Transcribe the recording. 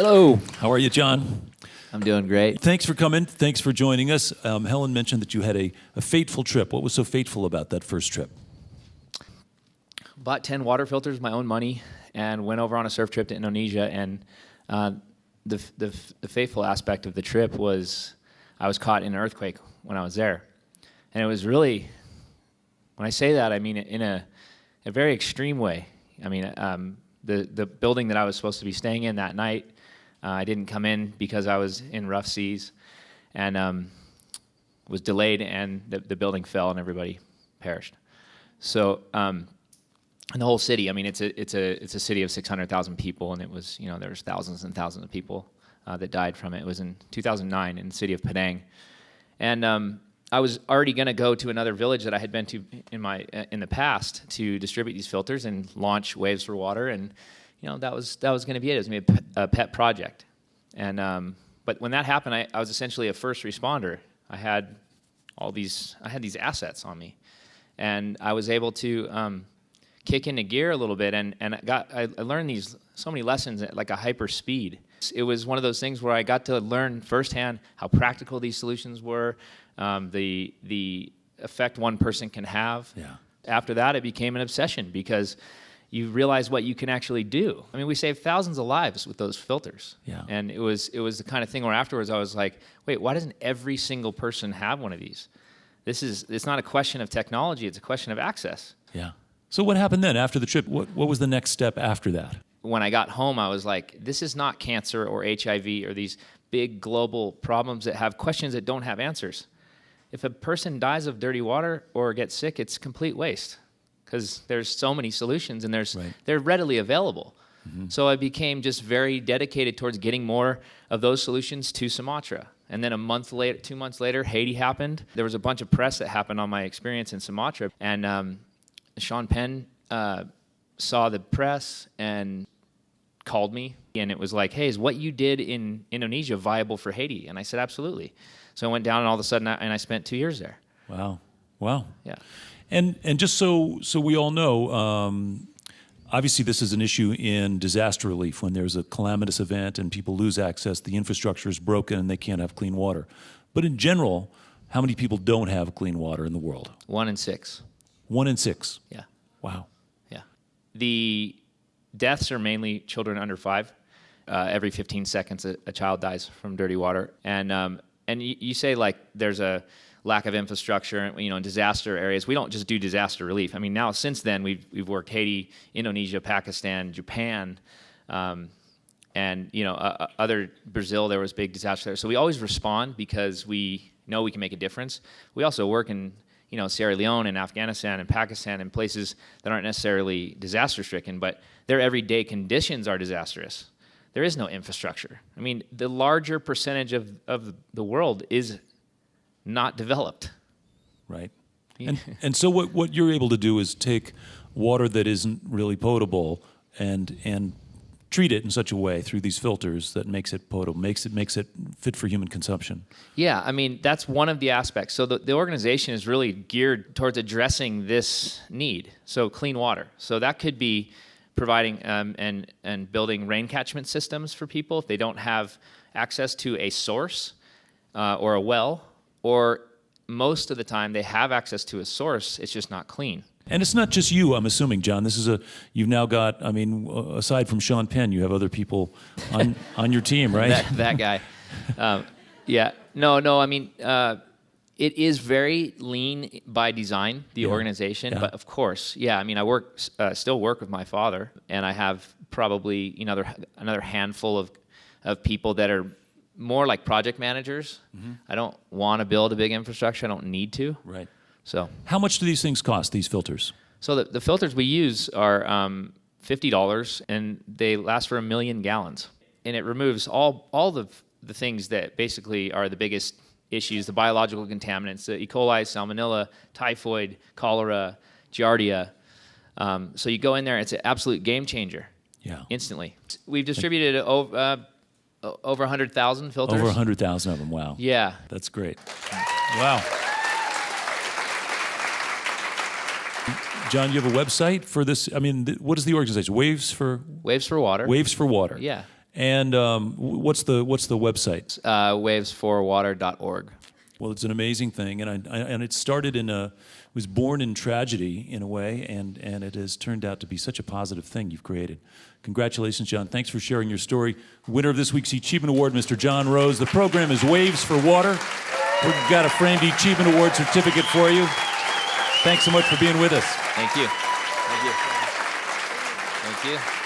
Hello. How are you, John? I'm doing great. Thanks for coming. Thanks for joining us. Helen mentioned that you had a fateful trip. What was so fateful about that first trip? Bought 10 water filters, my own money, and went over on a surf trip to Indonesia. And the fateful aspect of the trip was I was caught in an earthquake when I was there. And it was really, when I say that, I mean it in a very extreme way. I mean, the building that I was supposed to be staying in that night, I didn't come in because I was in rough seas, and was delayed, and the building fell and everybody perished. So, and the whole city. I mean, it's a city of 600,000 people, and it was, you know, there was thousands and thousands of people that died from it. It was in 2009 in the city of Padang, and I was already going to go to another village that I had been to in the past to distribute these filters and launch Waves for Water, and you know, that was going to be it. It was going to be a pet project. And but when that happened, I was essentially a first responder. I had these assets on me, and I was able to kick into gear a little bit, and I learned so many lessons at like a hyper speed. It was one of those things where I got to learn firsthand how practical these solutions were, the effect one person can have. Yeah. After that, it became an obsession because you realize what you can actually do. I mean, we saved thousands of lives with those filters. Yeah. And it was the kind of thing where afterwards I was like, wait, why doesn't every single person have one of these? It's not a question of technology, it's a question of access. Yeah. So what happened then after the trip? What was the next step after that? When I got home, I was like, this is not cancer or HIV or these big global problems that have questions that don't have answers. If a person dies of dirty water or gets sick, it's complete waste, because there's so many solutions, and they're readily available. Mm-hmm. So I became just very dedicated towards getting more of those solutions to Sumatra. And then 2 months later, Haiti happened. There was a bunch of press that happened on my experience in Sumatra, and Sean Penn saw the press and called me, and it was like, hey, is what you did in Indonesia viable for Haiti? And I said, absolutely. So I went down, and all of a sudden, I spent 2 years there. Wow. Yeah. And just so we all know, obviously this is an issue in disaster relief. When there's a calamitous event and people lose access, the infrastructure is broken and they can't have clean water. But in general, how many people don't have clean water in the world? 1 in 6. 1 in 6? Yeah. Wow. Yeah. The deaths are mainly children under 5. Every 15 seconds, a child dies from dirty water. And you say, like, there's a lack of infrastructure, you know, in disaster areas. We don't just do disaster relief. I mean, now since then we've worked Haiti, Indonesia, Pakistan, Japan, and you know, other Brazil. There was big disaster there. So we always respond because we know we can make a difference. We also work in, you know, Sierra Leone and Afghanistan and Pakistan and places that aren't necessarily disaster stricken, but their everyday conditions are disastrous. There is no infrastructure. I mean, the larger percentage of the world is not developed. Right. And so what you're able to do is take water that isn't really potable and treat it in such a way through these filters that makes it potable, makes it fit for human consumption. Yeah, I mean, that's one of the aspects. So the organization is really geared towards addressing this need, so clean water. So that could be providing and building rain catchment systems for people if they don't have access to a source or a well, or most of the time they have access to a source, it's just not clean. And it's not just you, I'm assuming, John. You've now got, I mean, aside from Sean Penn, you have other people on your team, right? that guy. Yeah. No, I mean, it is very lean by design, the organization. Yeah. But of course, yeah, I mean, I still work with my father, and I have probably another handful of people that are more like project managers. Mm-hmm. I don't want to build a big infrastructure. I don't need to. Right. So, how much do these things cost, these filters? So the filters we use are $50, and they last for 1 million gallons. And it removes all the things that basically are the biggest issues, the biological contaminants, the E. coli, salmonella, typhoid, cholera, giardia. So you go in there, it's an absolute game changer. Yeah. Instantly. We've distributed over 100,000 filters. Over 100,000 of them, wow. Yeah. That's great. Wow. John, you have a website for this? I mean, what is the organization? Waves for Water. Waves for Water. Yeah. And what's the website? Wavesforwater.org. Well, it's an amazing thing, and it started was born in tragedy in a way, and it has turned out to be such a positive thing you've created. Congratulations, Jon. Thanks for sharing your story. Winner of this week's E-Chievement Award, Mr. Jon Rose. The program is Waves for Water. We've got a framed E-Chievement Award certificate for you. Thanks so much for being with us. Thank you. Thank you. Thank you.